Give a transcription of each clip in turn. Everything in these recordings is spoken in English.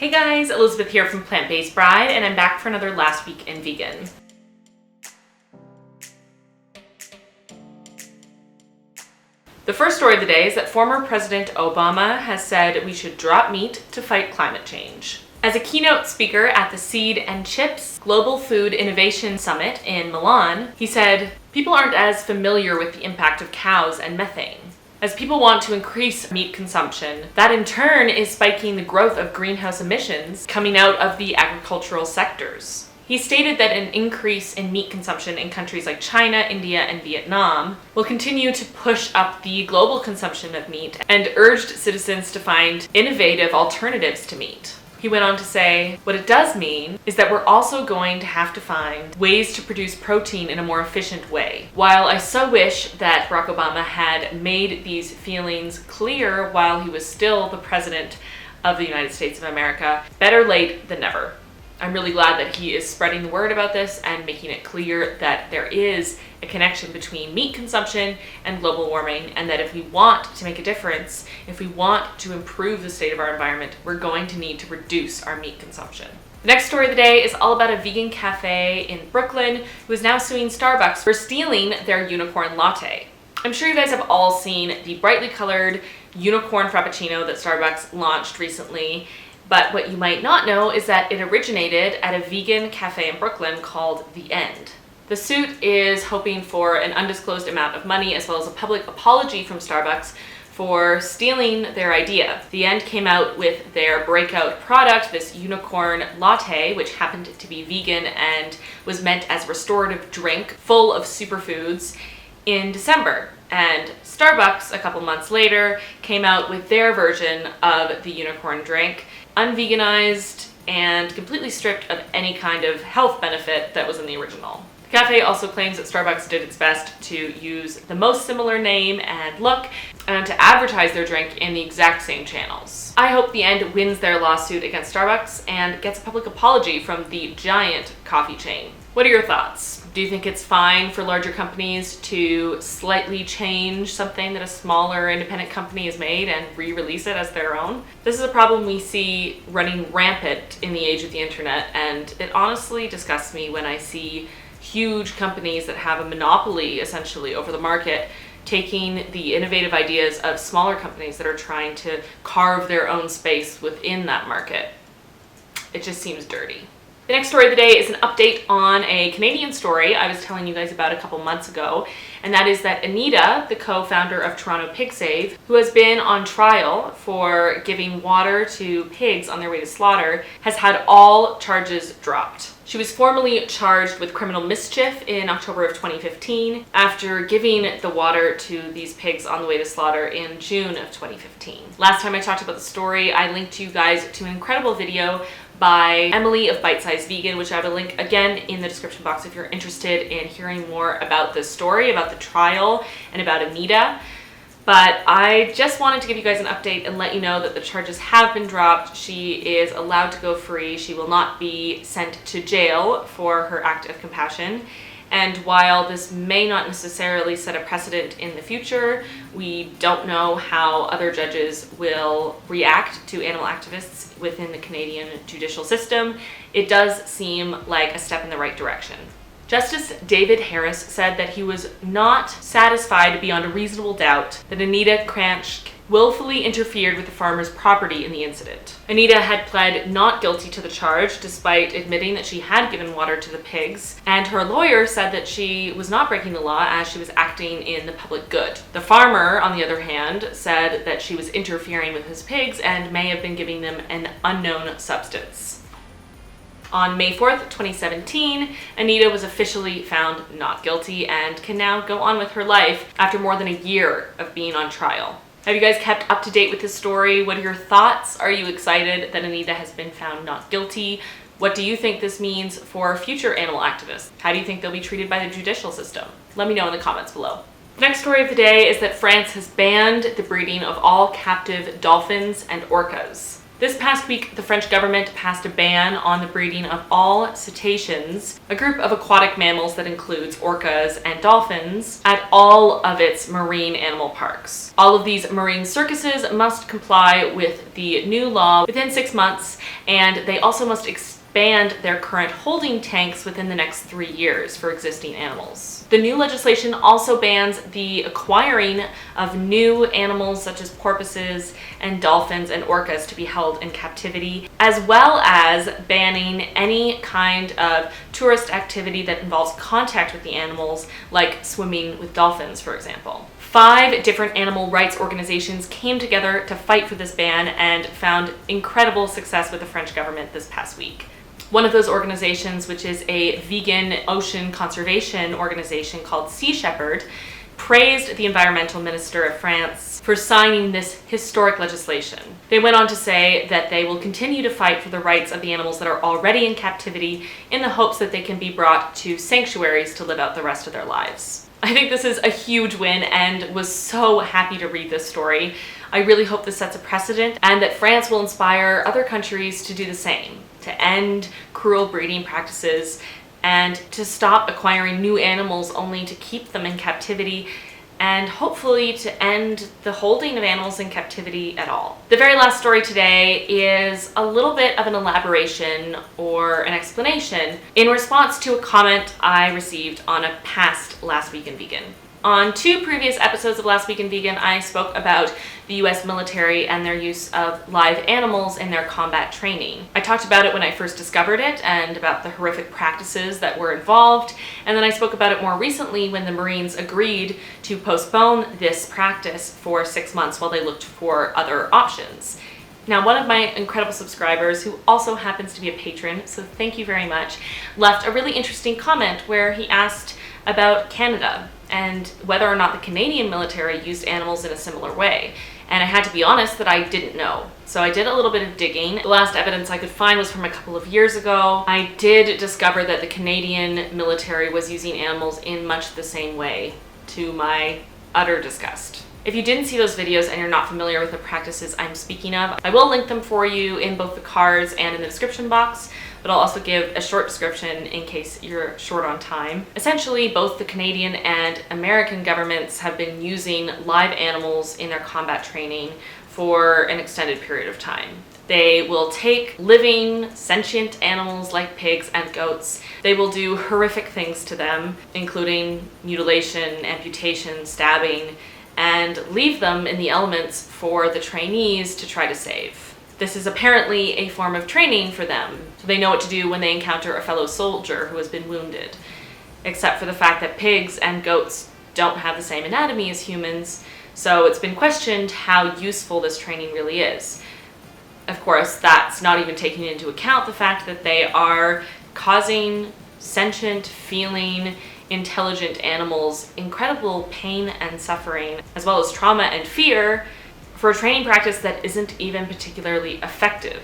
Hey guys, Elizabeth here from Plant-Based Bride, and I'm back for another Last Week in Vegan. The first story of the day is that former President Obama has said we should drop meat to fight climate change. As a keynote speaker at the Seed and Chips Global Food Innovation Summit in Milan, he said, "People aren't as familiar with the impact of cows and methane. As people want to increase meat consumption, that in turn is spiking the growth of greenhouse emissions coming out of the agricultural sectors." He stated that an increase in meat consumption in countries like China, India, and Vietnam will continue to push up the global consumption of meat and urged citizens to find innovative alternatives to meat. He went on to say, what it does mean is that we're also going to have to find ways to produce protein in a more efficient way. While I so wish that Barack Obama had made these feelings clear while he was still the president of the United States of America, better late than never. I'm really glad that he is spreading the word about this and making it clear that there is a connection between meat consumption and global warming, and that if we want to make a difference, if we want to improve the state of our environment, we're going to need to reduce our meat consumption. The next story of the day is all about a vegan cafe in Brooklyn who is now suing Starbucks for stealing their unicorn latte. I'm sure you guys have all seen the brightly colored unicorn frappuccino that Starbucks launched recently. But what you might not know is that it originated at a vegan cafe in Brooklyn called The End. The suit is hoping for an undisclosed amount of money as well as a public apology from Starbucks for stealing their idea. The End came out with their breakout product, this unicorn latte, which happened to be vegan and was meant as a restorative drink full of superfoods, in December. And Starbucks, a couple months later, came out with their version of the unicorn drink, unveganized and completely stripped of any kind of health benefit that was in the original. The cafe also claims that Starbucks did its best to use the most similar name and look and to advertise their drink in the exact same channels. I hope The End wins their lawsuit against Starbucks and gets a public apology from the giant coffee chain. What are your thoughts? Do you think it's fine for larger companies to slightly change something that a smaller independent company has made and re-release it as their own? This is a problem we see running rampant in the age of the internet, and it honestly disgusts me when I see huge companies that have a monopoly essentially over the market taking the innovative ideas of smaller companies that are trying to carve their own space within that market. It just seems dirty. The next story of the day is an update on a Canadian story I was telling you guys about a couple months ago, and that is that Anita, the co-founder of Toronto Pig Save, who has been on trial for giving water to pigs on their way to slaughter, has had all charges dropped. She was formally charged with criminal mischief in October of 2015 after giving the water to these pigs on the way to slaughter in June of 2015. Last time I talked about the story, I linked you guys to an incredible video by Emily of Bite Size Vegan, which I will link again in the description box if you're interested in hearing more about this story, about the trial, and about Anita. But I just wanted to give you guys an update and let you know that the charges have been dropped. She is allowed to go free. She will not be sent to jail for her act of compassion. And while this may not necessarily set a precedent in the future, we don't know how other judges will react to animal activists within the Canadian judicial system. It does seem like a step in the right direction. Justice David Harris said that he was not satisfied beyond a reasonable doubt that Anita Krajnc willfully interfered with the farmer's property in the incident. Anita had pled not guilty to the charge despite admitting that she had given water to the pigs, and her lawyer said that she was not breaking the law as she was acting in the public good. The farmer, on the other hand, said that she was interfering with his pigs and may have been giving them an unknown substance. On May 4th, 2017, Anita was officially found not guilty and can now go on with her life after more than a year of being on trial. Have you guys kept up to date with this story? What are your thoughts? Are you excited that Anita has been found not guilty? What do you think this means for future animal activists? How do you think they'll be treated by the judicial system? Let me know in the comments below. The next story of the day is that France has banned the breeding of all captive dolphins and orcas. This past week, the French government passed a ban on the breeding of all cetaceans, a group of aquatic mammals that includes orcas and dolphins, at all of its marine animal parks. All of these marine circuses must comply with the new law within 6 months, and they also must expand their current holding tanks within the next 3 years for existing animals. The new legislation also bans the acquiring of new animals such as porpoises and dolphins and orcas to be held in captivity, as well as banning any kind of tourist activity that involves contact with the animals, like swimming with dolphins, for example. 5 different animal rights organizations came together to fight for this ban and found incredible success with the French government this past week. One of those organizations, which is a vegan ocean conservation organization called Sea Shepherd, praised the environmental minister of France for signing this historic legislation. They went on to say that they will continue to fight for the rights of the animals that are already in captivity in the hopes that they can be brought to sanctuaries to live out the rest of their lives. I think this is a huge win and was so happy to read this story. I really hope this sets a precedent and that France will inspire other countries to do the same, to end cruel breeding practices and to stop acquiring new animals only to keep them in captivity, and hopefully to end the holding of animals in captivity at all. The very last story today is a little bit of an elaboration or an explanation in response to a comment I received on a past Last Week in Vegan. On 2 previous episodes of Last Week in Vegan, I spoke about the US military and their use of live animals in their combat training. I talked about it when I first discovered it and about the horrific practices that were involved, and then I spoke about it more recently when the Marines agreed to postpone this practice for 6 months while they looked for other options. Now, one of my incredible subscribers, who also happens to be a patron, so thank you very much, left a really interesting comment where he asked about Canada and whether or not the Canadian military used animals in a similar way. And I had to be honest that I didn't know. So I did a little bit of digging. The last evidence I could find was from a couple of years ago. I did discover that the Canadian military was using animals in much the same way, to my utter disgust. If you didn't see those videos and you're not familiar with the practices I'm speaking of, I will link them for you in both the cards and in the description box, but I'll also give a short description in case you're short on time. Essentially, both the Canadian and American governments have been using live animals in their combat training for an extended period of time. They will take living, sentient animals like pigs and goats. They will do horrific things to them, including mutilation, amputation, stabbing, and leave them in the elements for the trainees to try to save. This is apparently a form of training for them, so they know what to do when they encounter a fellow soldier who has been wounded, except for the fact that pigs and goats don't have the same anatomy as humans, so it's been questioned how useful this training really is. Of course, that's not even taking into account the fact that they are causing sentient, feeling, intelligent animals incredible pain and suffering, as well as trauma and fear, for a training practice that isn't even particularly effective.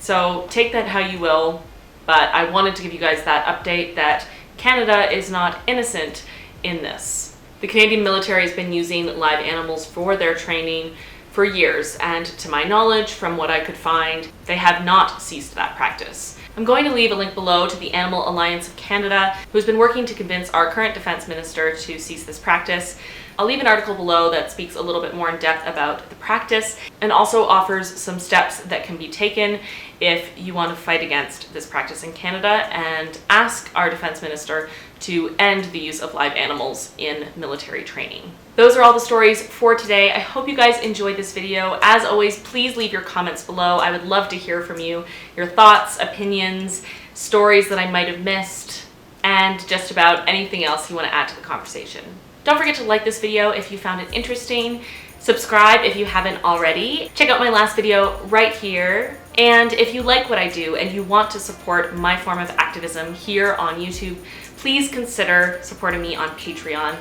So take that how you will, but I wanted to give you guys that update that Canada is not innocent in this. The Canadian military has been using live animals for their training for years, and to my knowledge, from what I could find, they have not ceased that practice. I'm going to leave a link below to the Animal Alliance of Canada, who's been working to convince our current defense minister to cease this practice. I'll leave an article below that speaks a little bit more in depth about the practice and also offers some steps that can be taken if you want to fight against this practice in Canada and ask our defense minister to end the use of live animals in military training. Those are all the stories for today. I hope you guys enjoyed this video. As always, please leave your comments below. I would love to hear from you, your thoughts, opinions, stories that I might have missed, and just about anything else you want to add to the conversation. Don't forget to like this video if you found it interesting. Subscribe if you haven't already. Check out my last video right here. And if you like what I do and you want to support my form of activism here on YouTube, please consider supporting me on Patreon.